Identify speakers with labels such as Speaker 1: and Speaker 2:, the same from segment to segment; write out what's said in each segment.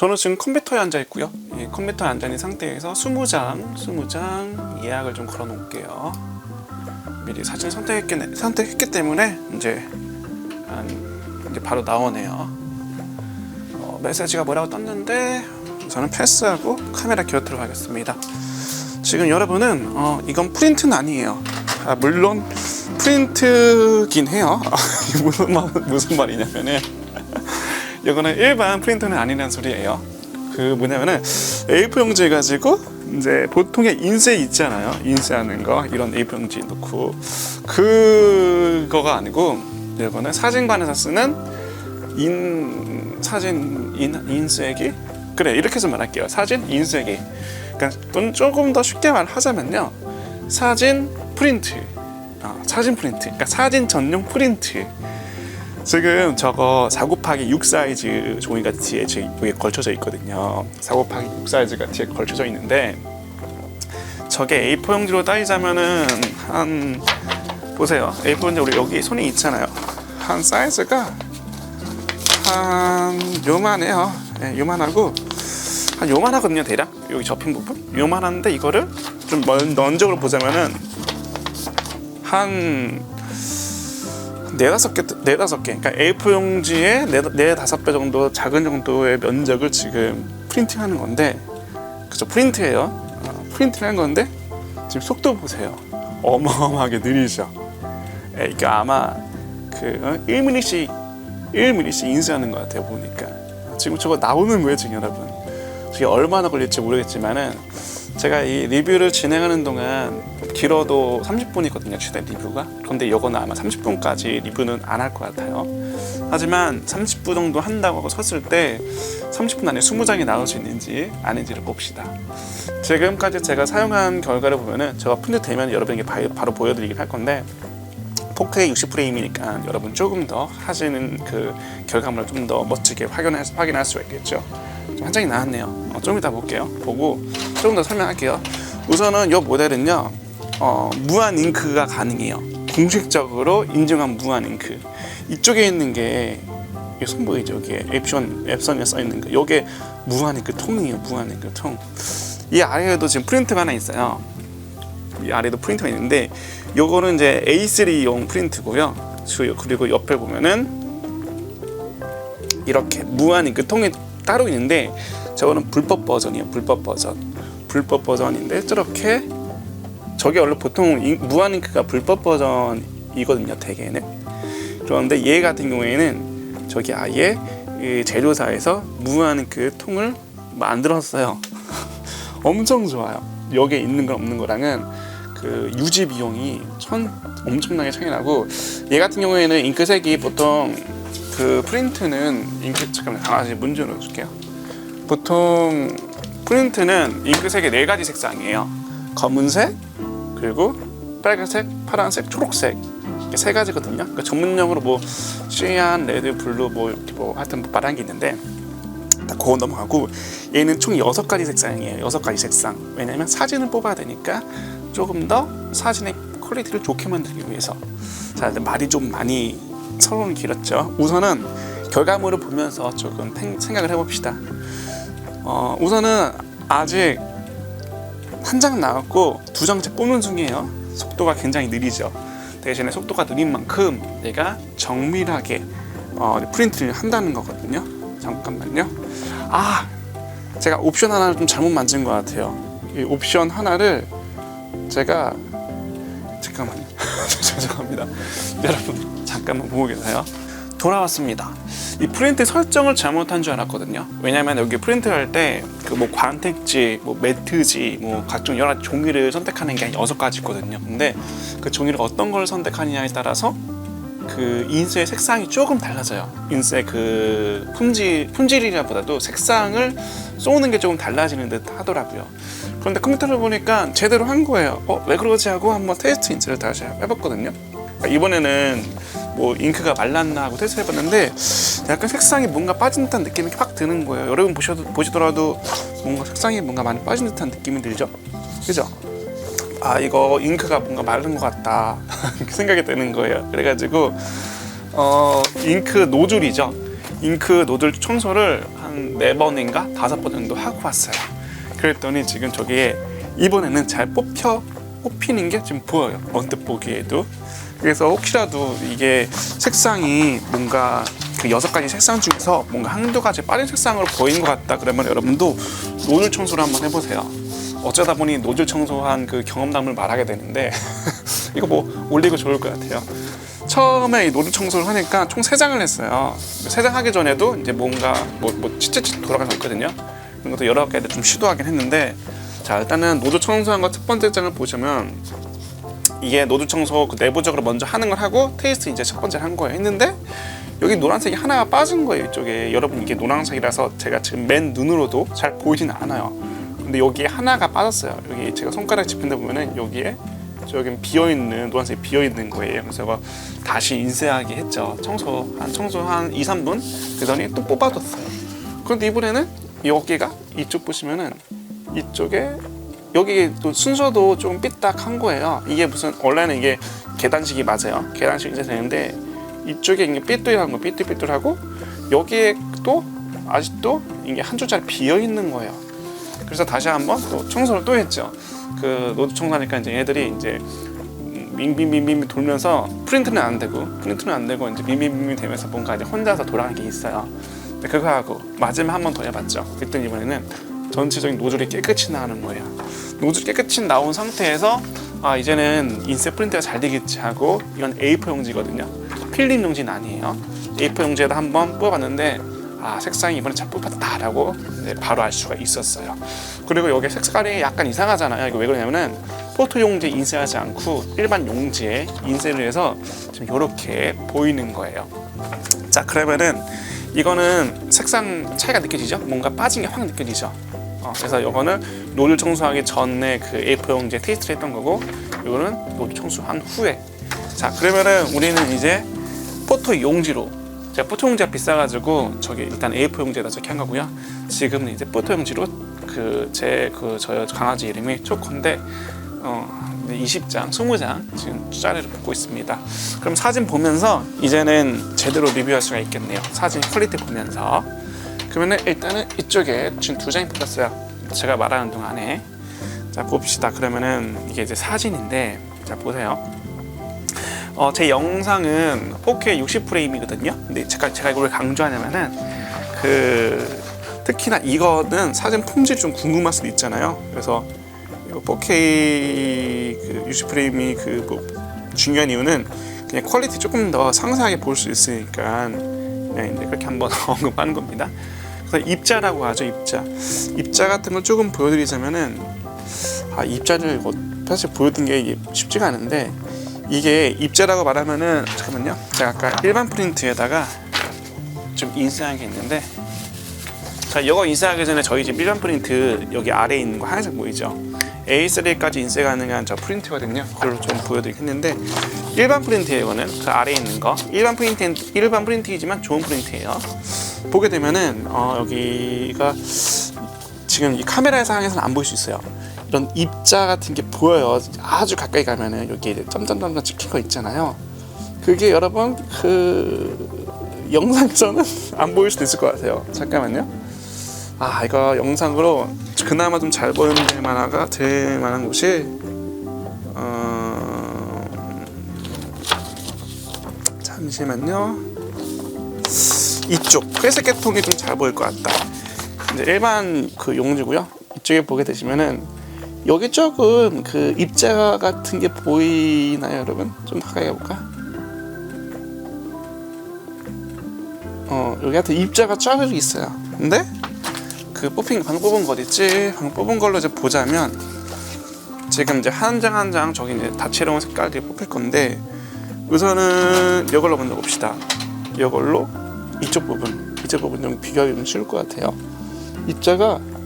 Speaker 1: 저는 지금 컴퓨터에 앉아 있고요. 이 컴퓨터에 앉아 있는 상태에서 20장 예약을 좀 걸어 놓을게요. 미리 사진 선택했기 때문에 이제 바로 나오네요. 메시지가 뭐라고 떴는데 저는 패스하고 카메라 곁으로 가겠습니다. 지금 여러분은 이건 프린트는 아니에요. 물론 프린트긴 해요. 무슨 말이냐면은 이거는 일반 프린터는 아니라는 소리예요. 그 뭐냐면은 A4 용지 가지고 이제 보통의 인쇄 있잖아요. 인쇄하는 거 이런 A4 용지 넣고 그거가 아니고 이거는 사진관에서 쓰는 사진 인쇄기. 그래 이렇게 해서 말할게요. 사진 인쇄기. 그러니까 조금 더 쉽게 말하자면요. 사진 프린트. 그러니까 사진 전용 프린트. 지금 저거 4곱하기6 사이즈 종이가 뒤에 여기 걸쳐져 있거든요. 4곱하기6 사이즈가 뒤에 걸쳐져 있는데 저게 A4 용지로 따지자면은 한 보세요. A4 용지 우리 여기 손이 있잖아요. 한 사이즈가 한 요만해요. 네, 요만하고 한 요만하거든요. 대략 여기 접힌 부분 요만한데 이거를 좀 면적으로 보자면은 한 4-5개 그러니까 A4 용지의 4-5배 정도 작은 정도의 면적을 지금 프린팅하는 건데 그죠? 프린트예요. 프린팅을 한 건데 지금 속도 보세요. 어마어마하게 느리죠. 이게 아마 그 1mm씩 인쇄하는 것 같아요. 보니까 지금 저거 나오는 거예요. 지금 여러분 저게 얼마나 걸릴지 모르겠지만은 제가 이 리뷰를 진행하는 동안 길어도 30분이거든요. 최대 리뷰가. 그런데 이거는 아마 30분까지 리뷰는 안 할 것 같아요. 하지만 30분 정도 한다고 하고 섰을 때 30분 안에 20장이 나올 수 있는지 아닌지를 봅시다. 지금까지 제가 사용한 결과를 보면은 제가 프린트 되면 여러분에게 바로 보여드리긴 할 건데 4K 60프레임이니까 여러분 조금 더 하시는 그 결과물을 좀 더 멋지게 확인할 수가 있겠죠. 한 장이 나왔네요. 좀 이따 볼게요. 보고 조금 더 설명할게요. 우선은 이 모델은요 무한 잉크가 가능해요. 공식적으로 인증한 무한 잉크. 이쪽에 있는 게 손 보이죠? 이게 앱선에 써 있는 거. 이게 무한 잉크 통이에요. 무한 잉크 통. 이 아래에도 지금 프린트가 하나 있어요. 이 아래도 프린트가 있는데 요거는 이제 A3용 프린트고요. 그리고 옆에 보면은 이렇게 무한 잉크 통이 따로 있는데 저거는 불법 버전이에요. 불법 버전인데 저렇게 저게 원래 보통 무한 잉크가 불법 버전이거든요. 대개는. 그런데 얘 같은 경우에는 저기 아예 제조사에서 무한 잉크 통을 만들었어요. 엄청 좋아요. 여기에 있는 건 없는 거랑은 그 유지 비용이 엄청나게 차이 나고 얘 같은 경우에는 잉크색이 보통 그 프린트는 잠깐만 강아지 문 좀 넣어줄게요. 보통 프린트는 잉크색이 4가지 색상이에요. 검은색, 그리고 빨간색, 파란색, 초록색 이렇게 3가지거든요. 그러니까 전문용어로 뭐 시안, 레드, 블루 이렇게 하여튼 말한 게 있는데 그거 넘어가고 얘는 총 6가지 색상이에요. 6가지 색상. 왜냐면 사진을 뽑아야 되니까 조금 더 사진의 퀄리티를 좋게 만들기 위해서. 자, 말이 좀 많이 서론이 길었죠. 우선은 결과물을 보면서 조금 생각을 해봅시다. 우선은 아직 한 장 나왔고 2장째 뽑는 중이에요. 속도가 굉장히 느리죠. 대신에 속도가 느린 만큼 내가 정밀하게 프린트를 한다는 거거든요. 잠깐만요. 제가 옵션 하나를 좀 잘못 만진 것 같아요. 이 옵션 하나를 제가 잠깐만요. 죄송합니다. 여러분 잠깐만 보고 계세요. 돌아왔습니다. 이 프린트 설정을 잘못한 줄 알았거든요. 왜냐면 여기 프린트 할 때 그 뭐 광택지, 뭐 매트지, 뭐 각종 여러 종이를 선택하는 게 6가지 있거든요. 근데 그 종이를 어떤 걸 선택하느냐에 따라서 그 인쇄의 색상이 조금 달라져요. 인쇄 그 품질이라보다도 색상을 쏘는 게 조금 달라지는 듯 하더라고요. 그런데 컴퓨터를 보니까 제대로 한 거예요. 왜 그러지 하고 한번 테스트 인쇄를 다시 해봤거든요. 이번에는 뭐 잉크가 말랐나 하고 테스트 해봤는데 약간 색상이 뭔가 빠진 듯한 느낌이 확 드는 거예요. 여러분 보시더라도 뭔가 색상이 뭔가 많이 빠진 듯한 느낌이 들죠? 그죠? 이거 잉크가 뭔가 마른 것 같다 생각이 드는 거예요. 그래가지고 잉크 노즐이죠. 잉크 노즐 청소를 한 한 4번인가 5번 정도 하고 왔어요. 그랬더니 지금 저기에 이번에는 잘 뽑히는 게 지금 보여요. 언뜻 보기에도. 그래서 혹시라도 이게 색상이 뭔가 그 6가지 색상 중에서 뭔가 한두 가지 빠른 색상으로 보이는 것 같다 그러면 여러분도 노즐 청소를 한번 해보세요. 어쩌다 보니 노즐 청소한 그 경험담을 말하게 되는데 이거 뭐 올리고 좋을 것 같아요. 처음에 이 노즐 청소를 하니까 총 3장을 했어요. 3장 하기 전에도 이제 뭔가 치치치 돌아가서 있거든요. 그런 것도 여러 가지 좀 시도하긴 했는데, 자 일단은 노즐 청소한 거 첫 번째 장을 보시면 이게 노즐 청소 그 내부적으로 먼저 하는 걸 하고 테이스트 이제 첫 번째를 한 거예요. 했는데 여기 노란색이 하나가 빠진 거예요. 이쪽에. 여러분 이게 노란색이라서 제가 지금 맨 눈으로도 잘 보이지는 않아요. 근데 여기에 하나가 빠졌어요. 여기 제가 손가락 짚는데 보면은 여기에 저기 비어있는 노란색이 비어있는 거예요. 그래서 제가 다시 인쇄하기 했죠. 청소 한 2, 3분 그러더니 또 뽑아줬어요. 그런데 이번에는 여기가 이쪽 보시면은 이쪽에 여기 또 순서도 좀 삐딱한 거예요. 이게 무슨 원래는 이게 계단식이 맞아요. 계단식 이제 되는데 이쪽에 이게 삐뚤한 거 삐뚤삐뚤하고 여기에 또 아직도 이게 한 줄짜리 비어 있는 거예요. 그래서 다시 한번 또 청소를 또 했죠. 그 노즐 청소하니까 이제 얘들이 이제 빙빙빙빙 돌면서 프린트는 안 되고 이제 빙빙빙 되면서 뭔가 이제 혼자서 돌아가는 게 있어요. 근데 그거 하고 마지막 한 번 더 해봤죠. 그랬더니 이번에는 전체적인 노즐이 깨끗이 나오는 거예요. 노즐 깨끗이 나온 상태에서 아 이제는 인쇄 프린트가 잘 되겠지 하고, 이건 A4 용지거든요. 필름 용지는 아니에요. A4 용지에다 한번 뽑아봤는데 아 색상이 이번에 잘 뽑혔다라고 바로 알 수가 있었어요. 그리고 여기 색깔이 약간 이상하잖아요. 이거 왜 그러냐면은 포토 용지에 인쇄하지 않고 일반 용지에 인쇄를 해서 지금 이렇게 보이는 거예요. 자 그러면은 이거는 색상 차이가 느껴지죠? 뭔가 빠진 게 확 느껴지죠? 그래서 이거는 노즐 청소하기 전에 그 A4 용지에 테이스트를 했던 거고, 이거는 노즐 청소한 후에. 자 그러면은 우리는 이제 포토 용지로, 제가 포토 용지가 비싸가지고 저기 일단 A4 용지에다 저렇게 한 거고요. 지금은 이제 포토 용지로 저 강아지 이름이 초코인데 20장, 20장 지금 짜리를 뽑고 있습니다. 그럼 사진 보면서 이제는 제대로 리뷰할 수가 있겠네요. 사진 퀄리티 보면서. 그러면은 일단은 이쪽에 지금 2장이 뽑혔어요. 제가 말하는 동안에. 자 봅시다. 그러면은 이게 이제 사진인데, 자 보세요. 제 영상은 4K 60프레임이거든요. 근데 제가 이걸 왜 강조하냐면은 특히나 이거는 사진 품질 좀 궁금할 수도 있잖아요. 그래서 4K 60프레임이 중요한 이유는 그냥 퀄리티 조금 더 상세하게 볼 수 있으니까 그냥 이제 그렇게 한번 언급하는 겁니다. 그래서 입자라고 하죠. 입자 같은 걸 조금 보여드리자면은 입자를 사실 보여드린 게 쉽지가 않은데, 이게 입자라고 말하면은 잠깐만요. 제가 아까 일반 프린트에다가 좀 인쇄한 게 있는데, 자 이거 인쇄하기 전에 저희 집 일반 프린트 여기 아래에 있는 거 하얀색 보이죠? A3까지 인쇄 가능한 저 프린트거든요. 그걸 좀 보여드리긴 했는데, 일반 프린트예요. 이거는 그 아래에 있는 거 일반 프린트이지만 좋은 프린트예요. 보게 되면은 여기가 지금 이 카메라의 상황에서는 안 보일 수 있어요. 이런 입자 같은 게 보여요. 아주 가까이 가면은 여기 이제 점점점 찍힌 거 있잖아요. 그게 여러분 영상에서는 안 보일 수도 있을 것 같아요. 잠깐만요. 이거 영상으로 그나마 좀 잘 보이는 될 만한 곳이 잠시만요. 이쪽 회색 계통이 좀 잘 보일 것 같다. 이제 일반 용지고요. 이쪽에 보게 되시면은 여기 조금 입자 같은 게 보이나요, 여러분? 좀 가까이 가볼까? 여기 하여튼 입자가 쫙 있어요. 근데 방금 뽑은 거 어딨지? 방금 뽑은 걸로 이제 보자면, 지금 이제 한 장 한 장 저기 이제 다채로운 색깔들이 뽑힐 건데, 우선은 이걸로 먼저 봅시다. 이걸로 이쪽 부분 좀 비교하기 좀 쉬울 것 같아요.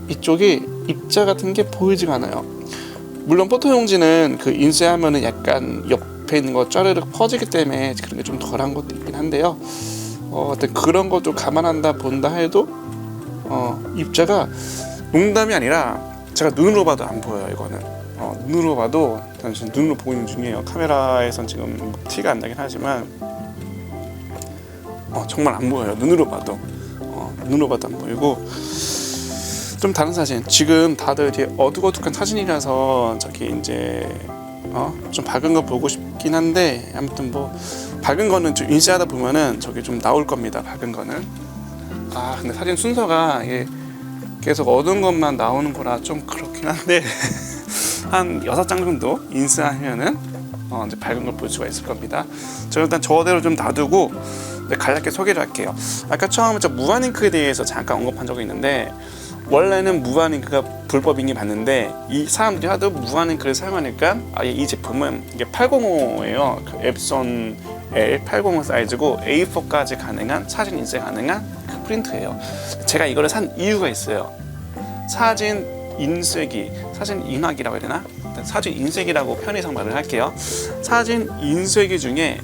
Speaker 1: 이쪽이 입자 같은 게 보이지가 않아요. 물론 포토 용지는 인쇄하면은 약간 옆에 있는 거 쫘르륵 퍼지기 때문에 그런 게 좀 덜한 것도 있긴 한데요. 하여튼 그런 거 좀 본다 해도 입자가 농담이 아니라 제가 눈으로 봐도 안 보여요. 이거는 눈으로 봐도, 지금 눈으로 보고 있는 중이에요. 카메라에선 지금 티가 안 나긴 하지만 정말 안 보여요. 눈으로 봐도. 눈으로 봐도 안 보이고. 좀 다른 사진. 지금 다들 이제 어둑어둑한 사진이라서 저기 이제 좀 밝은 거 보고 싶긴 한데, 아무튼 뭐 밝은 거는 좀 인쇄하다 보면은 저기 좀 나올 겁니다. 밝은 거는. 근데 사진 순서가 이게 계속 어두운 것만 나오는 거라 좀 그렇긴 한데 한 6장 정도 인쇄하면은 이제 밝은 걸 볼 수가 있을 겁니다. 저 일단 저대로 좀 놔두고 간략하게 소개를 할게요. 아까 처음에 저 무한 잉크에 대해서 잠깐 언급한 적이 있는데, 원래는 무한 잉크가 불법인 게 맞는데 이 사람들이 하도 무한 잉크를 사용하니까 아예 이 제품은 이게 805예요. 그 앱손 L805 사이즈고 A4까지 가능한 사진 인쇄 가능한 그 프린트예요. 제가 이거를 산 이유가 있어요. 사진 인쇄기, 사진 인화기라고 해야 되나? 사진 인쇄기라고 편의상 말을 할게요. 사진 인쇄기 중에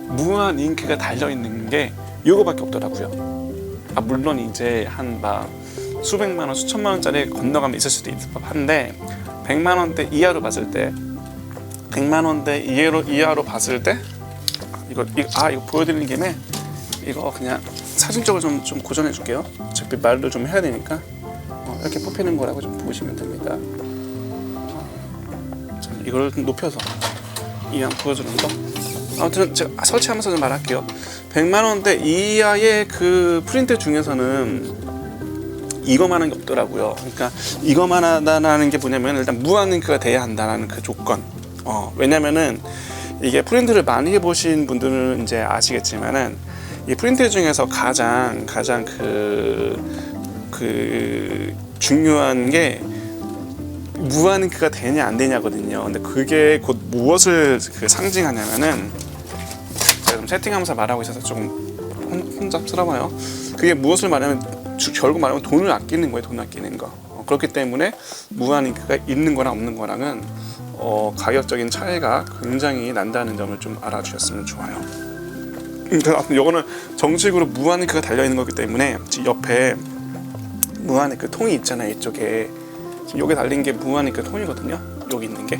Speaker 1: 무한 잉크가 달려있는 게 이거밖에 없더라고요. 물론 이제 한 막 수백만 원, 수천만 원짜리 건너가면 있을 수도 있을 법한데 100만 원대 이하로 봤을 때, 100만 원대 이하로 봤을 때 이거 보여드리는 김에 이거 그냥 사진적으로 좀 고정해 줄게요. 어차피 말도 좀 해야 되니까 이렇게 뽑히는 거라고 좀 보시면 됩니다. 이걸 좀 높여서 이왕 보여주는 거. 아무튼 제가 설치하면서 좀 말할게요. 100만 원대 이하의 그 프린트 중에서는 이거만 한 게 없더라고요. 그러니까 이거만 하다라는 게 뭐냐면 일단 무한 잉크가 돼야 한다라는 그 조건. 왜냐면은 이게 프린트를 많이 해보신 분들은 이제 아시겠지만은 이 프린트 중에서 가장 그 중요한 게 무한 잉크가 되냐 안 되냐거든요. 근데 그게 곧 무엇을 상징하냐면은, 제가 좀 세팅하면서 말하고 있어서 조금 혼잡스러워요. 그게 무엇을 말하면 결국 말하면 돈을 아끼는 거예요. 돈 아끼는 거. 그렇기 때문에 무한 잉크가 있는 거랑 없는 거랑은 가격적인 차이가 굉장히 난다는 점을 좀 알아주셨으면 좋아요. 그러니까 이거는 정식으로 무한 잉크가 달려 있는 거기 때문에 옆에 무한 잉크 통이 있잖아요. 이쪽에 지금 여기 달린 게 무한 잉크 통이거든요. 여기 있는 게.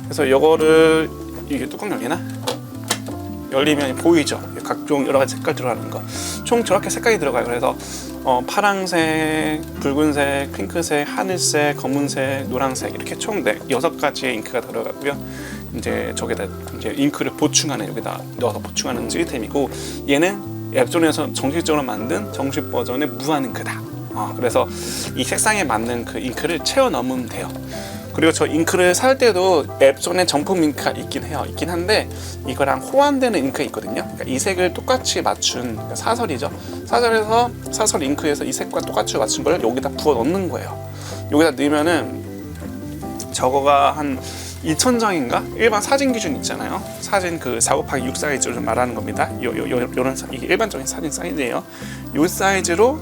Speaker 1: 그래서 이거를 이게 뚜껑 열리나? 열리면 보이죠? 각종 여러 가지 색깔 들어가는 거. 총 저렇게 색깔이 들어가요. 그래서 파랑색, 붉은색, 핑크색, 하늘색, 검은색, 노란색 이렇게 총 6가지의 잉크가 들어가고요. 이제 저기다 이제 잉크를 보충하는, 여기다 넣어서 보충하는 시스템이고, 얘는 앱존에서 정식적으로 만든 정식 버전의 무한 잉크다. 그래서 이 색상에 맞는 그 잉크를 채워 넣으면 돼요. 그리고 저 잉크를 살 때도 앱존에 정품 잉크가 있긴 한데 이거랑 호환되는 잉크가 있거든요. 그러니까 이 색을 똑같이 맞춘, 그러니까 사설이죠. 사설 잉크에서 이 색과 똑같이 맞춘 걸 여기다 부어 넣는 거예요. 여기다 넣으면은 저거가 한 2,000장인가? 일반 사진 기준 있잖아요. 사진 그 4곱하기6 사이즈를 좀 말하는 겁니다. 요런 이게 일반적인 사진 사이즈예요. 요 사이즈로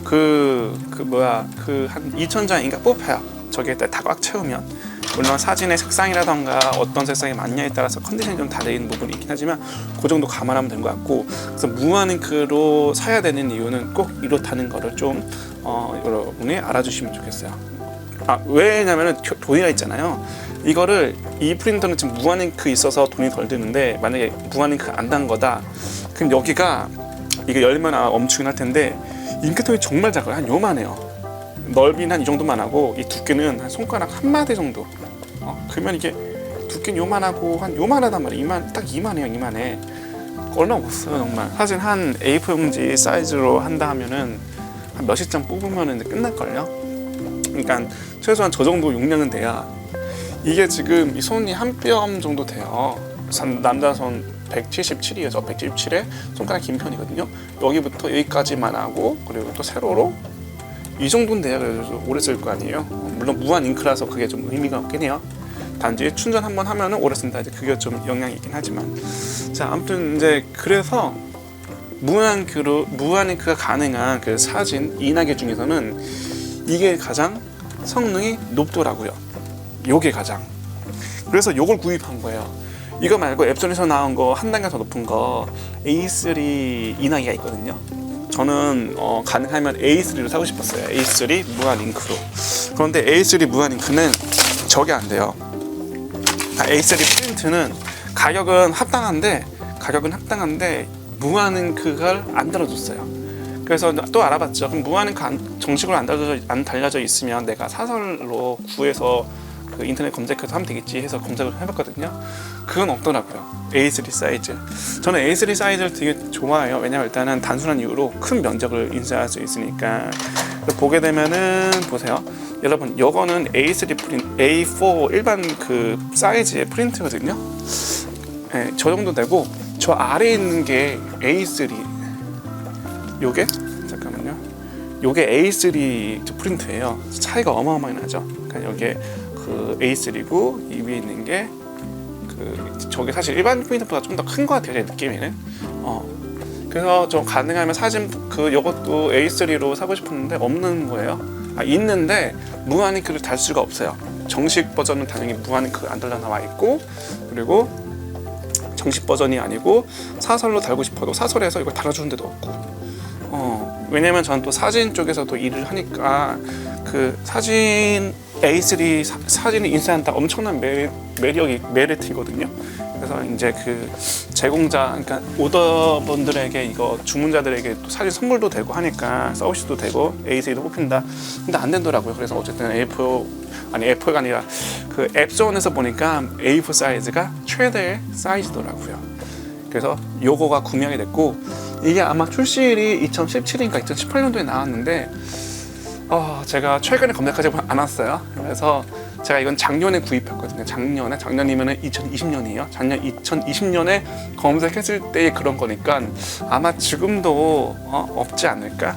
Speaker 1: 한 2,000장인가 뽑혀요. 저기에다 다 꽉 채우면. 물론 사진의 색상이라던가 어떤 색상이 맞냐에 따라서 컨디션이 좀 다른 부분이 있긴 하지만 그 정도 감안하면 될 것 같고, 그래서 무한 잉크로 사야 되는 이유는 꼭 이렇다는 거를 좀 여러분이 알아주시면 좋겠어요. 왜냐면은 돈이가 있잖아요. 이거를 이 프린터는 지금 무한 잉크 있어서 돈이 덜 드는데, 만약에 무한 잉크 안 단 거다 그럼 여기가 이게 열면 엄청날 텐데 잉크통이 정말 작아요. 한 요만해요. 넓이는 한 이 정도만 하고 이 두께는 한 손가락 한 마디 정도. 그러면 이게 두께는 요만하고 한 요만하단 말이에요. 딱 이만해요. 이만해. 얼마 없어요 정말. 사진 한 A4 용지 사이즈로 한다 하면은 한 몇십 장 뽑으면은 끝날걸요. 그러니까 최소한 저 정도 용량은 돼야. 이게 지금 이 손이 한 뼘 정도 돼요. 남자 손 177이에요. 저 177에 손가락 긴 편이거든요. 여기부터 여기까지만 하고, 그리고 또 세로로 이 정도는 돼야 그래도 오래 쓸 거 아니에요. 물론 무한 잉크라서 그게 좀 의미가 없긴 해요. 단지 충전 한번 하면은 오래 쓴다. 이제 그게 좀 영향이 있긴 하지만. 자, 아무튼 이제 그래서 무한 잉크가 가능한 그 사진 인화기 중에서는 이게 가장 성능이 높더라고요. 요게 가장. 그래서 요걸 구입한 거예요. 이거 말고 앱존에서 나온 거 한 단계 더 높은 거 A3 인화기가 있거든요. 저는 가능하면 A3로 사고 싶었어요. A3 무한 잉크로. 그런데 A3 무한 잉크는 저게 안 돼요. A3 프린트는 가격은 합당한데 무한 잉크가 안 달아줬어요. 그래서 또 알아봤죠. 그럼 무한잉크 정식으로 안 달려져 있으면 내가 사설로 구해서 그 인터넷 검색해서 하면 되겠지 해서 검색을 해봤거든요. 그건 없더라고요. A3 사이즈. 저는 A3 사이즈를 되게 좋아해요. 왜냐면 일단은 단순한 이유로 큰 면적을 인쇄할 수 있으니까. 보게 되면은 보세요. 여러분, 요거는 A3 프린트, A4 일반 그 사이즈의 프린트거든요. 네, 저 정도 되고 저 아래에 있는 게 A3. 요게 잠깐만요. 요게 A3 프린트예요. 차이가 어마어마하게 나죠. 그러니까 요게 그 A3고 이 위에 있는 게 그 저게 사실 일반 프린터보다 좀 더 큰 것 같아요. 제 느낌에는. 그래서 좀 가능하면 사진 그 요것도 A3로 사고 싶었는데 없는 거예요. 있는데 무한잉크를 달 수가 없어요. 정식 버전은 당연히 무한잉크가 안 달려 나와 있고, 그리고 정식 버전이 아니고 사설로 달고 싶어도 사설에서 이걸 달아주는 데도 없고. 왜냐면 저는 또 사진 쪽에서도 일을 하니까 그 사진 A3 사진을 인쇄한다 엄청난 메리트거든요. 그래서 이제 그 제공자, 그러니까 오더분들에게 이거 주문자들에게 또 사진 선물도 되고 하니까 서비스도 되고 A3도 뽑힌다. 근데 안 되더라고요. 그래서 어쨌든 A4가 아니라 그 앱존에서 보니까 A4 사이즈가 최대 사이즈더라고요. 그래서 요거가 구매하게 됐고, 이게 아마 출시일이 2017인가 2018년도에 나왔는데 제가 최근에 검색하지 않았어요. 그래서 제가 이건 작년에 구입했거든요. 작년이면은 2020년이에요. 작년 2020년에 검색했을 때의 그런 거니까 아마 지금도 없지 않을까.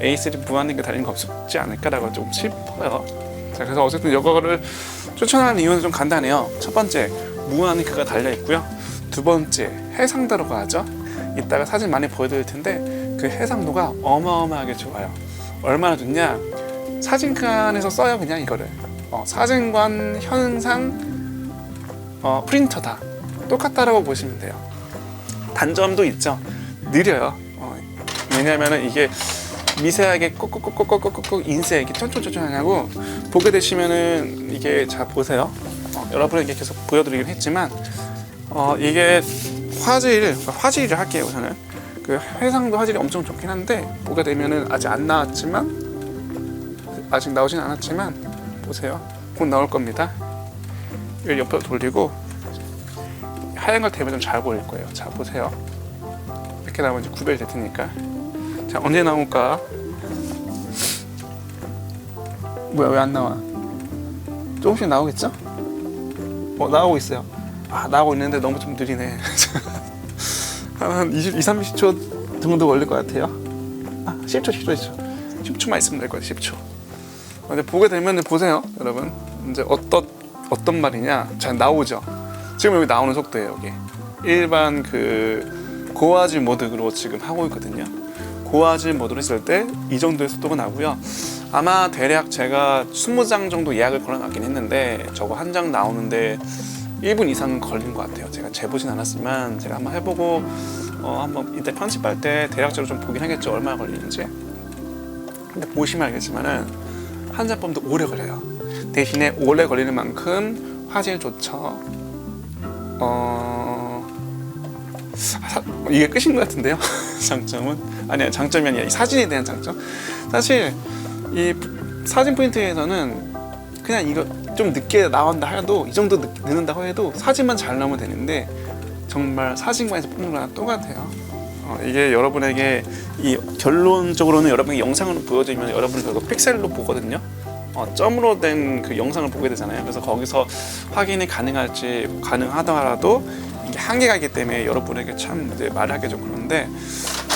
Speaker 1: A3 무한잉크 달린 거 없지 않을까라고 좀 싶어요. 자, 그래서 어쨌든 이거를 추천하는 이유는 좀 간단해요. 첫 번째, 무한잉크가 달려 있고요. 두 번째, 해상도라고 하죠. 이따가 사진 많이 보여드릴 텐데 그 해상도가 어마어마하게 좋아요. 얼마나 좋냐? 사진관에서 써요, 그냥 이거를. 사진관 현상 프린터다. 똑같다라고 보시면 돼요. 단점도 있죠. 느려요. 왜냐면은 이게 미세하게 꼭꼭꼭꼭꼭꼭 인쇄 이렇게 천천히 보게 되시면은 이게 자 보세요. 여러분에게 계속 보여드리긴 했지만 이게 화질을 할게요. 우선은 그 해상도 화질이 엄청 좋긴 한데 보게 되면은 아직 나오진 않았지만 보세요. 곧 나올 겁니다. 이걸 옆으로 돌리고 하얀 걸 대면 좀 잘 보일 거예요. 자 보세요. 이렇게 나오면 이제 구별이 될 테니까. 자, 언제 나올까? 뭐야, 왜 안 나와? 조금씩 나오겠죠? 나오고 있어요. 나오고 있는데 너무 좀 느리네. 한 20-30초 정도 걸릴 것 같아요. 10초만 있으면 될 것 같아요. 10초. 근데 보게 되면 보세요, 여러분. 이제 어떤 말이냐? 잘 나오죠. 지금 여기 나오는 속도예요. 여기 일반 그 고화질 모드로 지금 하고 있거든요. 고화질 모드로 했을 때 이 정도의 속도가 나고요. 아마 대략 제가 20장 정도 예약을 걸어놨긴 했는데 저거 한 장 나오는데 1분 이상 걸린 것 같아요. 제가 재보진 않았지만 제가 한번 해보고 한번 이때 편집할 때 대략적으로 좀 보긴 하겠죠. 얼마나 걸리는지. 근데 보시면 알겠지만은 한 작품도 오래 걸려요. 대신에 오래 걸리는 만큼 화질 좋죠. 이게 끝인 것 같은데요. 장점은 아니야. 장점이 아니라 이 사진에 대한 장점. 사실 이 사진 프린트에서는 그냥 이거 좀 늦게 나온다 해도 이 정도 늦는다고 해도 사진만 잘 나오면 되는데 정말 사진관에서 뽑는 거랑 똑같아요. 이게 여러분에게 이 결론적으로는 여러분에게 영상으로 보여주면 여러분은 결국 픽셀로 보거든요. 점으로 된 그 영상을 보게 되잖아요. 그래서 거기서 확인이 가능하더라도 이게 한계가 있기 때문에 여러분에게 참 이제 말하기 좀 그런데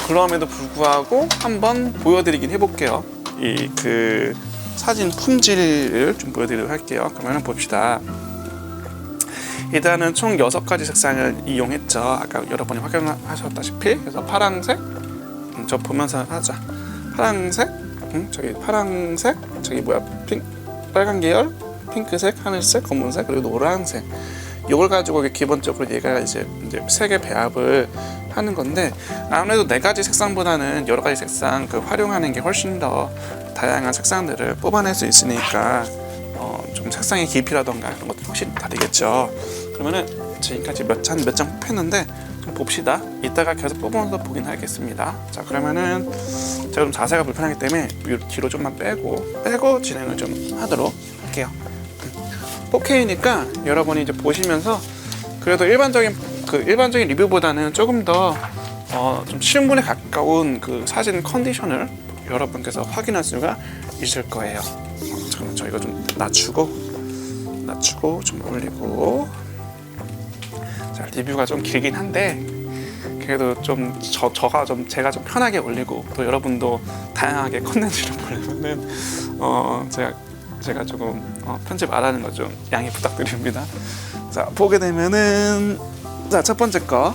Speaker 1: 그럼에도 불구하고 한번 보여드리긴 해볼게요. 이 그 사진 품질을 좀 보여드리도록 할게요. 그러면 봅시다. 일단은 총 6가지 색상을 이용했죠. 아까 여러분이 확인하셨다시피. 그래서 파란색, 저 보면서 하자. 파란색, 저기 파란색, 저기 뭐야, 빨간 계열, 핑크색, 하늘색, 검은색, 그리고 노란색. 이걸 가지고 기본적으로 얘가 이제 색의 배합을 하는 건데 아무래도 4가지 색상보다는 여러 가지 색상 활용하는 게 훨씬 더 다양한 색상들을 뽑아낼 수 있으니까 좀 색상의 깊이라던가 그런 것도 확실히 다르겠죠. 그러면은 지금까지 몇 장 뽑혔는데 좀 봅시다. 이따가 계속 뽑으면서 보긴 하겠습니다. 자, 그러면은 제가 좀 자세가 불편하기 때문에 뒤로 좀만 빼고 진행을 좀 하도록 할게요. 4K니까 여러분이 이제 보시면서 그래도 일반적인 리뷰보다는 조금 더 좀 실물에 가까운 그 사진 컨디션을 여러분께서 확인할 수가 있을 거예요. 잠깐만, 저 이거 좀 낮추고 좀 올리고. 자, 리뷰가 좀 길긴 한데 그래도 좀 제가 좀 편하게 올리고 또 여러분도 다양하게 컨텐츠를 보려면은 제가 조금 편집 안 하는 거 좀 양해 부탁드립니다. 자, 보게 되면은 첫 번째 거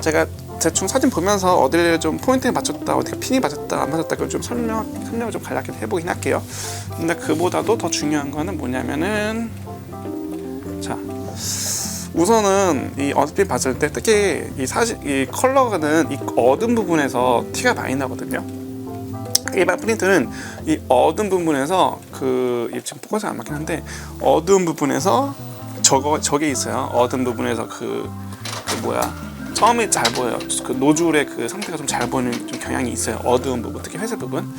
Speaker 1: 제가 대충 사진 보면서 어디를 좀 포인트에 맞췄다, 어디가 핀이 맞았다 안 맞았다 그걸 좀 설명을 좀 간략히 해보긴 할게요. 근데 그보다도 더 중요한 거는 뭐냐면은 자, 우선은 이 얼핏 봤을 때 특히 이 컬러는 이 어두운 부분에서 티가 많이 나거든요. 일반 프린트는 이 어두운 부분에서 지금 포커스가 안 맞긴 한데 어두운 부분에서 저게 있어요. 어두운 부분에서 처음에 잘 보여요. 그 노즐의 그 상태가 좀 잘 보이는 좀 경향이 있어요. 어두운 부분, 특히 회색 부분.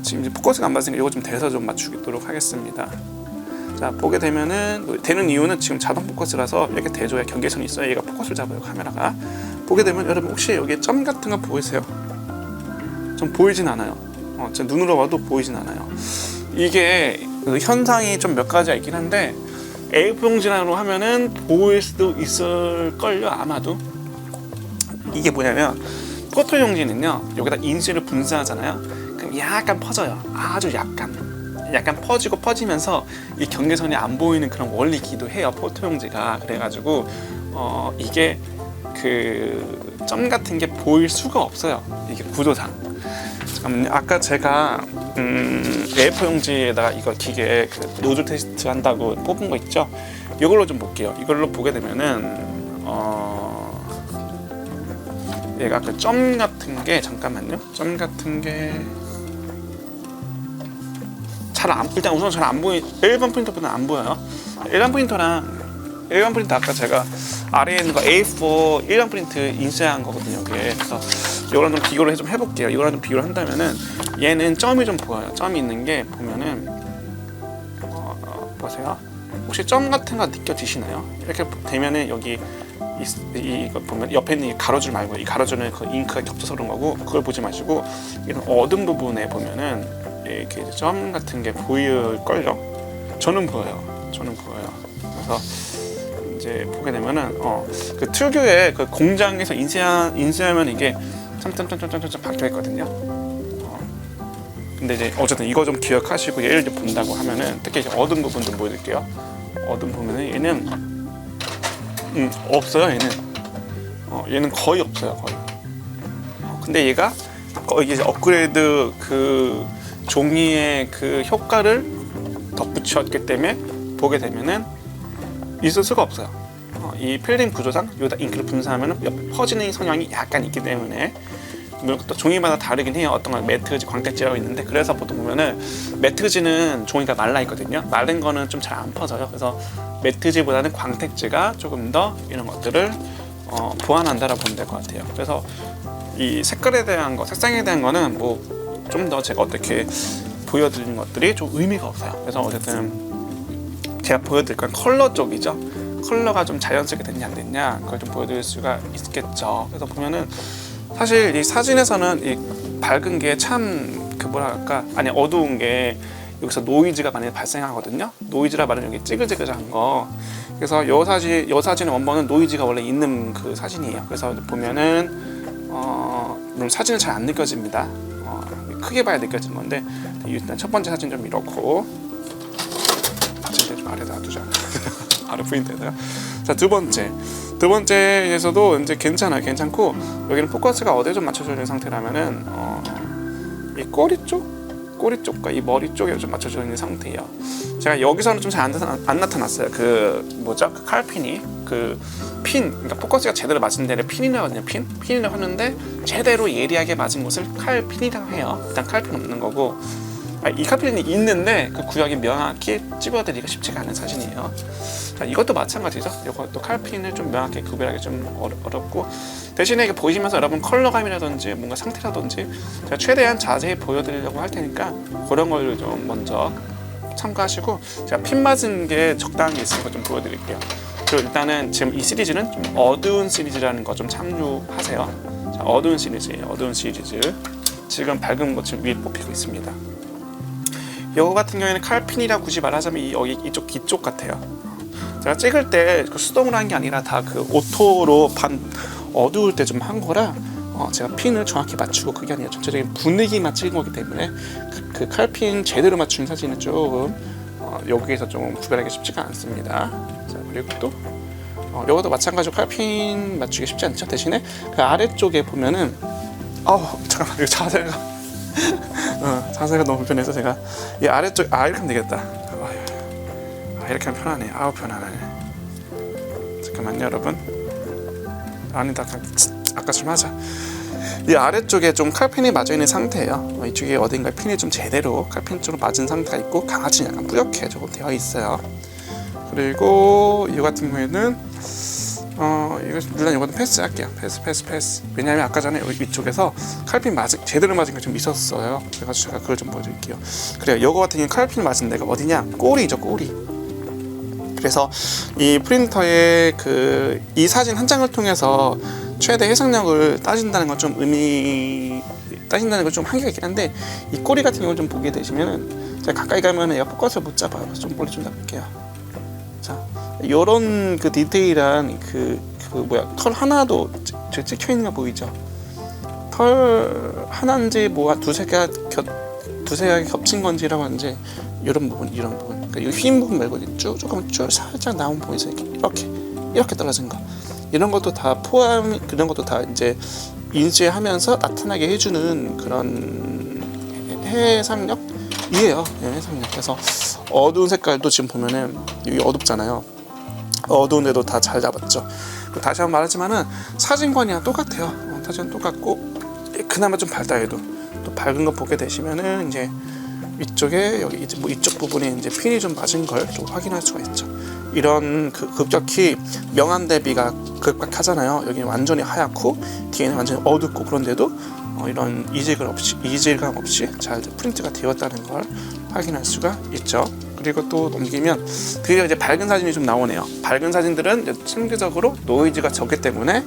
Speaker 1: 지금 이제 포커스가 안 맞으니까 이거 좀 대서 좀 맞추도록 하겠습니다. 자, 보게 되면은 되는 이유는 지금 자동 포커스라서 이렇게 대줘야 경계선이 있어야 얘가 포커스를 잡아요, 카메라가. 보게 되면 여러분 혹시 여기 점 같은 거 보이세요? 좀 보이진 않아요. 제 눈으로 봐도 보이진 않아요. 이게 그 현상이 좀 몇 가지가 있긴 한데 A4 용지로 하면은 보일 수도 있을걸요, 아마도. 이게 뭐냐면 포토 용지는요, 여기다 인쇄를 분사하잖아요. 그럼 약간 퍼져요. 아주 약간 퍼지면서 이 경계선이 안 보이는 그런 원리이기도 해요, 포토 용지가. 그래가지고 이게 그 점 같은 게 보일 수가 없어요, 이게 구조상. 잠깐만요. 아까 제가 A4 용지에다가 이거 기계 노즐 테스트 한다고 뽑은 거 있죠? 이걸로 좀 볼게요. 이걸로 보게 되면은 얘가 그 점 같은 게 점 같은 게 일단 우선 잘 안 보이. 일반 프린터보다는 안 보여요. 일반 프린터 아까 제가 아래에 있는 거 A4 일반 프린트 인쇄한 거거든요, 이게. 그래서 이거랑 좀 비교를 좀 해볼게요. 이거랑 좀 비교를 한다면은 얘는 점이 좀 보여요. 점이 있는 게 보면은 보세요. 혹시 점 같은 거 느껴지시나요? 이렇게 되면은 여기 이거 보면 옆에 있는 이 가로줄 말고 이 가로줄은 그 잉크가 겹쳐서 그런 거고, 그걸 보지 마시고 이런 어두운 부분에 보면은 이렇게 점 같은 게 보일걸요? 저는 보여요. 그래서 이제 보게 되면은 그 특유의 그 공장에서 인쇄하면 이게 점점점점점 박혀 있거든요. 근데 이제 어쨌든 이거 좀 기억하시고 얘를 이제 본다고 하면은 특히 이제 어두운 부분 좀 보여드릴게요. 어두운 부분은 얘는 없어요. 얘는 거의 없어요. 거의. 근데 얘가 이게 업그레이드 그 종이의 그 효과를 덧붙였기 때문에 보게 되면은 있을 수가 없어요. 이 필름 구조상 여기다 잉크를 분사하면은 퍼지는 성향이 약간 있기 때문에, 물론 또 종이마다 다르긴 해요. 어떤 건 매트지, 광택지라고 있는데, 그래서 보통 보면은 매트지는 종이가 말라 있거든요. 마른 거는 좀 잘 안 퍼져요. 그래서 매트지보다는 광택지가 조금 더 이런 것들을 보완한다라고 보면 될 것 같아요. 그래서 이 색깔에 대한 거, 색상에 대한 거는 뭐 좀 더 제가 어떻게 보여드리는 것들이 좀 의미가 없어요. 그래서 어쨌든 제가 보여드릴 건 컬러 쪽이죠. 컬러가 좀 자연스럽게 됐냐 안 됐냐, 그걸 좀 보여드릴 수가 있겠죠. 그래서 보면은 사실 이 사진에서는 이 밝은 게 참 어두운 게 여기서 노이즈가 많이 발생하거든요. 노이즈라 말은 여기 찌글찌글한 거. 그래서 요 사진의 원본은 노이즈가 원래 있는 그 사진이에요. 그래서 보면은 물론 사진은 잘 안 느껴집니다. 크게 봐야 느껴지는 건데, 일단 첫 번째 사진 좀 이렇고, 사진 좀 아래다 두자. 아래 프린트에다가. 자, 두 번째에서도 이제 괜찮고, 여기는 포커스가 어디에 좀 맞춰져 있는 상태라면은 이 꼬리 쪽과 이 머리 쪽에 좀 맞춰져 있는 상태예요. 제가 여기서는 좀 잘 안 나타났어요. 그 칼핀이 그러니까 포커스가 제대로 맞은 데를 핀이라고 하거든요. 핀이라고 하는데 제대로 예리하게 맞은 곳을 칼핀이라고 해요. 일단 칼핀 없는 거고, 이 칼핀이 있는데 그 구역이 명확히 집어드리기가 쉽지가 않은 사진이에요. 자, 이것도 마찬가지죠. 이것도 칼핀을 좀 명확히 구별하기 좀 어렵고, 대신에 이게 보시면서 여러분 컬러감이라든지 뭔가 상태라든지 제가 최대한 자세히 보여드리려고 할 테니까 그런 걸 좀 먼저 참고하시고, 제가 핀 맞은 게 적당히 있으니까 좀 보여드릴게요. 그리고 일단은 지금 이 시리즈는 좀 어두운 시리즈라는 거 좀 참조하세요. 자, 어두운 시리즈예요. 어두운 시리즈. 지금 밝은 것 지금 위에 뽑히고 있습니다. 이거 같은 경우에는 칼핀이라고 굳이 말하자면 여기 이쪽 뒤쪽 같아요. 제가 찍을 때 수동으로 한 게 아니라 다 그 오토로 어두울 때 좀 한 거라 제가 핀을 정확히 맞추고, 그게 아니라 전체적인 분위기만 찍은 거기 때문에 그 칼핀 제대로 맞춘 사진은 조금 여기에서 좀 구별하기 쉽지가 않습니다. 자, 그리고 또 이것도 마찬가지로 칼핀 맞추기 쉽지 않죠. 대신에 그 아래쪽에 보면은 잠깐만, 이거 자세가 자세가 너무 불편해서 제가 이 아래쪽 이렇게 하면 되겠다. 이렇게 하면 편하네. 편하네. 잠깐만요, 여러분. 아니다, 아까처럼 하자. 이 아래쪽에 좀 칼핀이 맞아 있는 상태예요. 이쪽에 어딘가 핀이 좀 제대로 칼핀 쪽으로 맞은 상태가 있고, 강아지는 약간 뿌옇게 조금 되어 있어요. 그리고 이 같은 경우에는 이거는 패스할게요. 패스. 왜냐하면 아까 전에 여기 위쪽에서 칼핀 제대로 맞은 게 좀 있었어요. 그래가지고 제가 그걸 좀 보여드릴게요. 그래요. 이거 같은 경우는 칼핀 맞은 데가 어디냐? 꼬리죠, 꼬리. 그래서 이 프린터의 이 사진 한 장을 통해서 최대 해상력을 따진다는 건 좀 따진다는 건 좀 한계가 있긴 한데, 이 꼬리 같은 경우를 좀 보게 되시면은 제가 가까이 가면 얘가 포커스를 못 잡아요. 좀 멀리 좀 잡을게요. 자, 요런 디테일한 털 하나도 찍혀 있는 거 보이죠? 털 하나인지 두세 개가 겹친 건지라고 하는지, 이런 부분. 그러니까 이 흰 부분 말고 조금 살짝 나온 부분이 있어요. 이렇게 떨어진 거. 이런 것도 다 그런 것도 다 이제 인지하면서 나타나게 해주는 그런 해상력이에요. 해상력. 그래서 어두운 색깔도 지금 보면은 여기 어둡잖아요. 어두운데도 다 잘 잡았죠. 다시 한번 말하지만은 사진관이랑 똑같아요. 사진 똑같고, 그나마 좀 밝다 해도 또 밝은 거 보게 되시면은 이제 위쪽에 여기 이제 이쪽 부분에 이제 핀이 좀 맞은 걸 또 확인할 수가 있죠. 이런 급격히 명암 대비가 급격하잖아요. 여기는 완전히 하얗고 뒤에는 완전히 어둡고, 그런데도 이런 이질감 없이 잘 프린트가 되었다는 걸 확인할 수가 있죠. 그리고 또 넘기면 드디어 이제 밝은 사진이 좀 나오네요. 밝은 사진들은 상대적으로 노이즈가 적기 때문에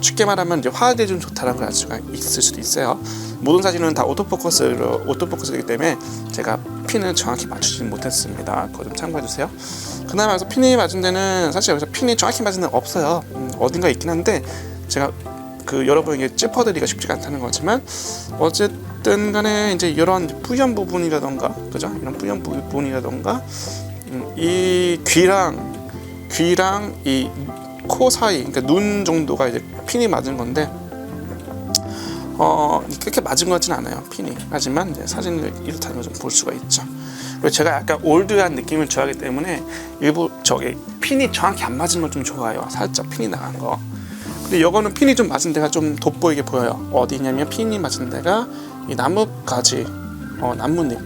Speaker 1: 쉽게 말하면 이제 화질이 좀 좋다는 걸 알 수가 있을 수도 있어요. 모든 사진은 다 오토포커스이기 때문에 제가 핀을 정확히 맞추지 못했습니다. 그거 좀 참고해 주세요. 그나마 여기서 핀이 맞은 데는 사실 여기서 핀이 정확히 맞은 데는 없어요. 어딘가 있긴 한데 제가 여러분에게 짚어드리기가 쉽지가 않다는 거지만, 어쨌든 간에 이제 이런 뿌연 부분이라던가, 그죠? 이런 뿌연 부분이라던가, 이 귀랑 이 코 사이, 그러니까 눈 정도가 이제 핀이 맞은 건데, 그렇게 맞은 것 같지는 않아요, 핀이. 하지만 이제 사진을 이렇다는 걸 좀 볼 수가 있죠. 그리고 제가 약간 올드한 느낌을 좋아하기 때문에 일부 핀이 정확히 안 맞은 걸 좀 좋아해요. 살짝 핀이 나간 거. 근데 이거는 핀이 좀 맞은 데가 좀 돋보이게 보여요. 어디냐면 핀이 맞은 데가 이 나뭇가지, 나뭇잎.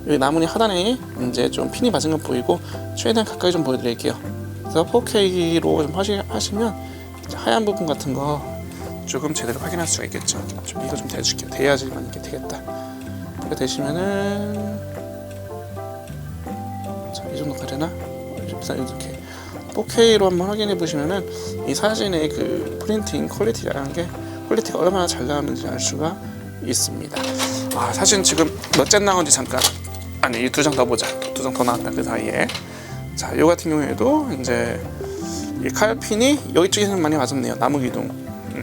Speaker 1: 여기 나뭇잎 하단에 이제 좀 핀이 맞은 거 보이고, 최대한 가까이 좀 보여드릴게요. 그래서 4K로 좀 하시면 하얀 부분 같은 거 조금 제대로 확인할 수가 있겠죠. 좀 이거 좀 대줄게요. 대야지만 이렇게 되겠다. 이렇게 되시면은, 자, 이 정도 가려나? 이렇게 4K로 한번 확인해 보시면은 이 사진의 프린팅 퀄리티가 얼마나 잘 나왔는지 알 수가 있습니다. 사진 지금 몇 장 나온지 잠깐, 이 2장 더 보자. 2장 더 나왔다, 그 사이에. 자, 이 같은 경우에도 이제 이 칼핀이 여기 쪽에는 많이 맞았네요. 나무 기둥.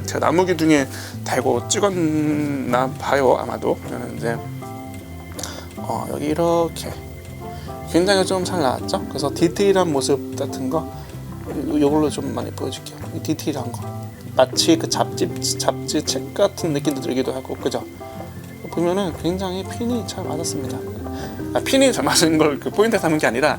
Speaker 1: 제가 나무 기둥에 대고 찍었나 봐요, 아마도. 그러면 이제 여기 이렇게 굉장히 좀 잘 나왔죠. 그래서 디테일한 모습 같은 거 이걸로 좀 많이 보여줄게요. 이 디테일한 거 마치 잡지 책 같은 느낌도 들기도 하고, 그죠? 보면은 굉장히 핀이 잘 맞았습니다. 핀이 잘 맞은 걸 포인트에 삼은 게 아니라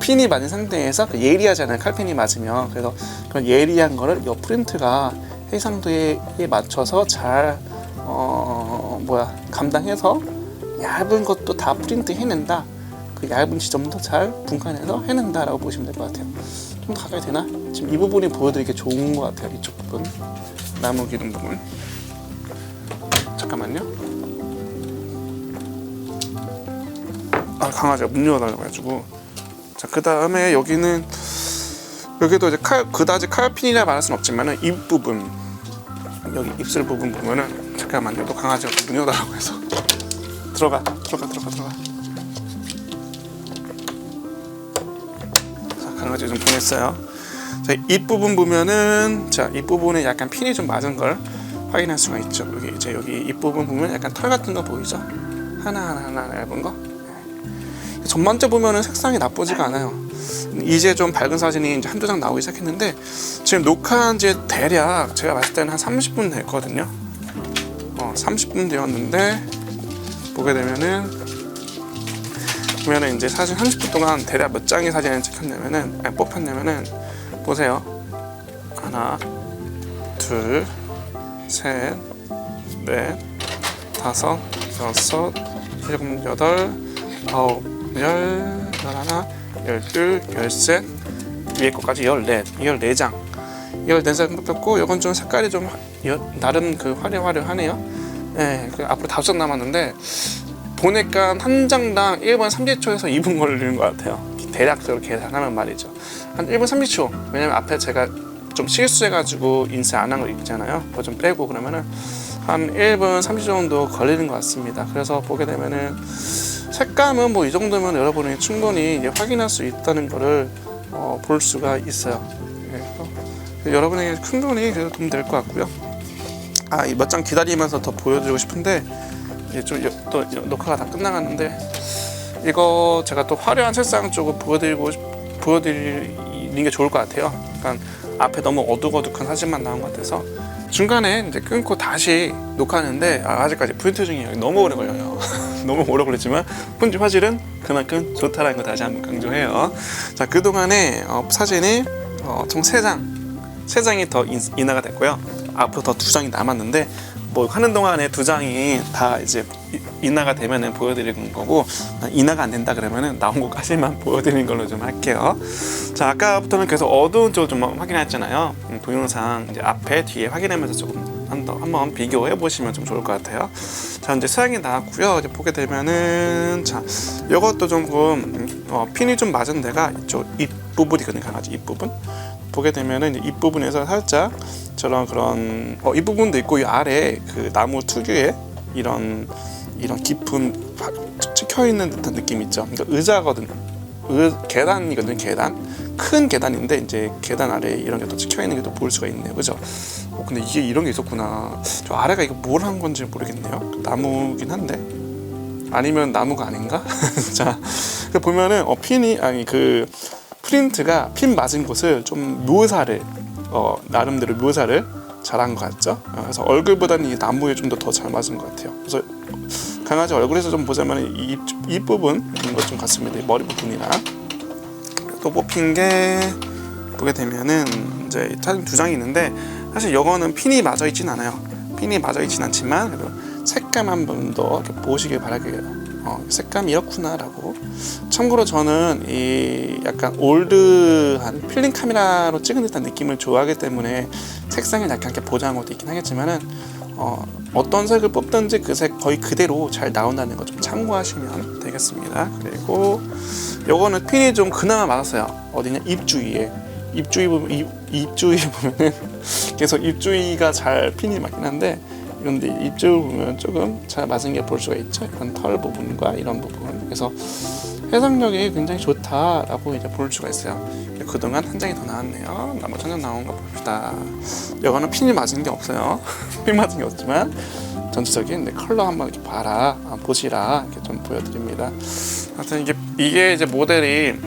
Speaker 1: 핀이 맞은 상태에서 예리하잖아요, 칼핀이 맞으면. 그래서 그런 예리한 거를 이 프린트가 해상도에 맞춰서 잘 감당해서 얇은 것도 다 프린트 해낸다. 그 얇은 지점도 잘 분간해서 해낸다라고 보시면 될 것 같아요. 좀 더 가까이 되나? 지금 이 부분이 보여드리기 좋은 것 같아요. 이쪽 부분, 나무 기둥 부분. 잠깐만요. 강아지가 문 열어달라고 해가지고. 자, 그 다음에 여기도 이제 그다지 칼핀이라 말할 수는 없지만은 입 부분, 여기 입술 부분 보면은, 잠깐만요. 또 강아지가 문 열어달라고 해서. 들어가. 자, 강아지 좀 보냈어요. 자, 입 부분 보면은, 자, 입 부분에 약간 핀이 좀 맞은 걸 확인할 수가 있죠. 여기 입 부분 보면 약간 털 같은 거 보이죠? 하나 얇은 거. 전반적 보면은 색상이 나쁘지가 않아요. 이제 좀 밝은 사진이 이제 한두 장 나오기 시작했는데, 지금 녹화한 지 대략 제가 봤을 때는 한 30분 됐거든요. 30분 되었는데, 보게 되면은 이제 사진 30분 동안 대략 몇 장의 사진을 찍혔냐면은, 뽑혔냐면은, 보세요. 하나, 둘, 셋, 넷, 다섯, 여섯, 일곱, 여덟, 아홉, 열, 열하나, 열둘, 열셋, 위에 거까지 14장 14장 뽑혔고, 이건 좀 색깔이 좀 나름 그 화려하네요. 네, 그 앞으로 5장 남았는데, 보니까 한 장당 1분 30초에서 2분 걸리는 것 같아요. 대략적으로 계산하면 말이죠. 한 1분 30초. 왜냐면 앞에 제가 좀 실수해가지고 인쇄 안 한 거 있잖아요. 그거 좀 빼고 그러면은 한 1분 30초 정도 걸리는 것 같습니다. 그래서 보게 되면은 색감은 뭐 이 정도면 여러분이 충분히 이제 확인할 수 있다는 거를 볼 수가 있어요. 그래서 여러분에게 충분히 그래도 도움 될 것 같고요. 이 몇 장 기다리면서 더 보여드리고 싶은데, 이제 좀 또 녹화가 다 끝나가는데, 이거 제가 또 화려한 색상 쪽을 보여드리는 게 좋을 것 같아요. 그러니까 앞에 너무 어둑어둑한 사진만 나온 것 같아서 중간에 이제 끊고 다시 녹화하는데, 아직까지 프린트 중이에요. 너무 오래 걸려요. 너무 오래 걸렸지만 편집 화질은 그만큼 좋다라는 거 다시 한번 강조해요. 자, 그동안에 사진이 총 3장이 더 인화가 됐고요. 앞으로 더 2장이 남았는데, 뭐 하는 동안에 2장이 다 이제 인화가 되면은 보여드리는 거고, 인화가 안 된다 그러면은 나온 것까지만 보여드리는 걸로 좀 할게요. 자, 아까부터는 계속 어두운 쪽을 좀 확인했잖아요. 동영상 이제 앞에 뒤에 확인하면서 조금 한번 비교해 보시면 좀 좋을 것 같아요. 자, 이제 서양이 나왔고요. 이제 보게 되면은, 자, 이것도 조금 핀이 좀 맞은 데가 이쪽 입 부분이거든요. 강아지 입 부분. 보게 되면은 이제 입 부분에서 살짝 그런 입 부분도 있고, 이 아래 그 나무 특유의 이런 깊은 찍혀 있는 듯한 느낌 있죠. 그러니까 의자거든. 계단이거든요. 큰 계단인데 이제 계단 아래에 이런 게 또 찍혀 있는 게 또 볼 수가 있네요. 그죠? 근데 이게 이런 게 있었구나. 저 아래가 이거 뭘 한 건지 모르겠네요. 나무긴 한데, 아니면 나무가 아닌가? 자, 보면은 그 프린트가 핀 맞은 곳을 좀 묘사를 나름대로 묘사를 잘한 것 같죠? 그래서 얼굴보다는 이 나무에 좀 더 잘 맞은 것 같아요. 그래서 강아지 얼굴에서 좀 보자면 이 부분 이런 것 좀 같습니다. 머리 부분이랑. 또 뽑힌 게 보게 되면은 이제 사진 2장이 있는데, 사실 이거는 핀이 맞아 있진 않아요. 핀이 맞아 있진 않지만 그래도 색감 한 번 더 보시길 바랄게요. 색감이 이렇구나라고. 참고로 저는 이 약간 올드한 필름 카메라로 찍은 듯한 느낌을 좋아하기 때문에 색상을 약간 이렇게 보정한 것도 있긴 하겠지만은, 어떤 색을 뽑든지 그 색 거의 그대로 잘 나온다는 거 좀 참고하시면 되겠습니다. 그리고 요거는 핀이 좀 그나마 맞았어요. 어디냐? 입 주위에. 입 주위 보면은 계속 입 주위가 잘 핀이 맞긴 한데, 그런데 입쪽을 보면 조금 잘 맞은 게 볼 수가 있죠. 이런 털 부분과 이런 부분. 그래서 해상력이 굉장히 좋다라고 이제 볼 수가 있어요. 그동안 한 장이 더 나왔네요. 나머지 한 장 나온 거 봅시다. 이거는 핀이 맞은 게 없어요. 핀 맞은 게 없지만 전체적인 컬러 한번 이렇게 보시라 이렇게 좀 보여드립니다. 하여튼 이게 이제 모델이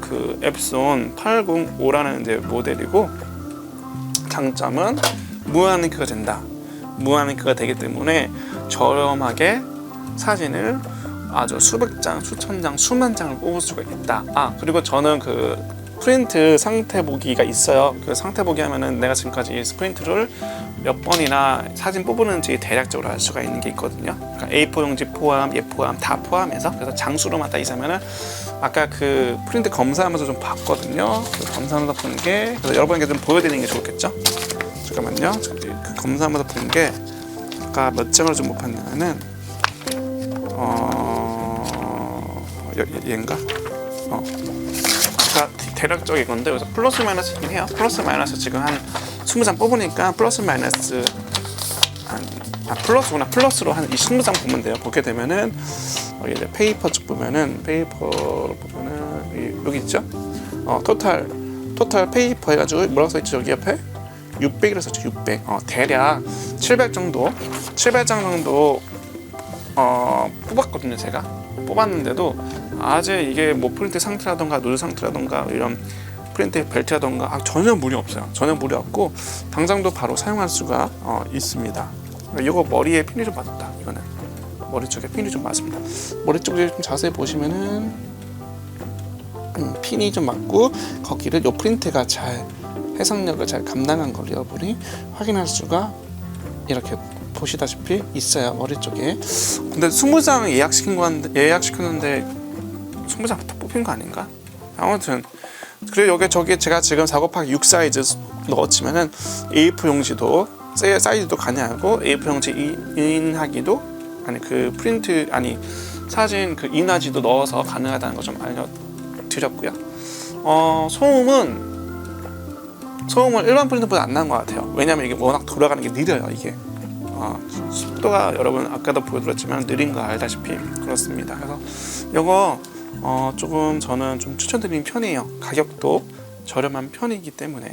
Speaker 1: 그 앱손 805라는 이제 모델이고, 장점은 무한 잉크가 된다. 무한 잉크가 되기 때문에 저렴하게 사진을 아주 수백 장, 수천 장, 수만 장을 뽑을 수가 있다. 그리고 저는 그 프린트 상태 보기가 있어요. 그 상태 보기 하면은 내가 지금까지 프린트를 몇 번이나 사진 뽑았는지 대략적으로 알 수가 있는 게 있거든요. 그러니까 A4 용지 포함, 얘 포함 다 포함해서 그래서 장수로만 딱 있으면은 아까 그 프린트 검사하면서 좀 봤거든요. 그 검사하면서 본 게 그래서 여러분에게 좀 보여드리는 게 좋겠죠. 잠깐만요. 그 검사하면서 본 게 아까 몇 장을 좀 못 봤냐면은 얘인가? 아까 대략적인 건데 여기서 플러스 마이너스긴 해요. 플러스 마이너스 지금 한 20장 뽑으니까 플러스 마이너스 플러스구나. 플러스로 한 20장 보면 돼요. 보게 되면은 여기 이제 페이퍼 쪽 보면은 여기 있죠? 토탈 페이퍼 해가지고 뭐라고 써있죠? 여기 옆에 600이라고 써있죠. 600. 대략 700 정도 뽑았거든요. 제가 뽑았는데도 아직 이게 뭐 프린트 상태라던가 노즐 상태라던가 이런 프린트 벨트라던가 전혀 무리 없어요. 전혀 무리 없고 당장도 바로 사용할 수가 있습니다. 이거 머리에 핀이 좀 맞다. 이거는 머리 쪽에 핀이 좀 맞습니다. 머리 쪽에 좀 자세히 보시면은 핀이 좀 맞고 거기를 요 프린트가 잘 해상력을 잘 감당한 걸 여러분이 확인할 수가 이렇게 보시다시피 있어요. 머리 쪽에. 근데 20장 예약시켰는데 20장 다 뽑힌 거 아닌가? 아무튼 그리고 여기 저기 제가 지금 작업하기 6 사이즈 넣었지만은 A4 용지도 사이즈도 가능하고 A4 용지 인하기도 그 프린트 사진 그 인하지도 넣어서 가능하다는 거 좀 알려드렸고요. 소음은 일반 프린터보다 안 나은 것 같아요. 왜냐면 이게 워낙 돌아가는 게 느려요. 이게 속도가 여러분 아까도 보여드렸지만 느린 거 알다시피 그렇습니다. 그래서 이거 조금 저는 좀 추천드리는 편이에요. 가격도 저렴한 편이기 때문에.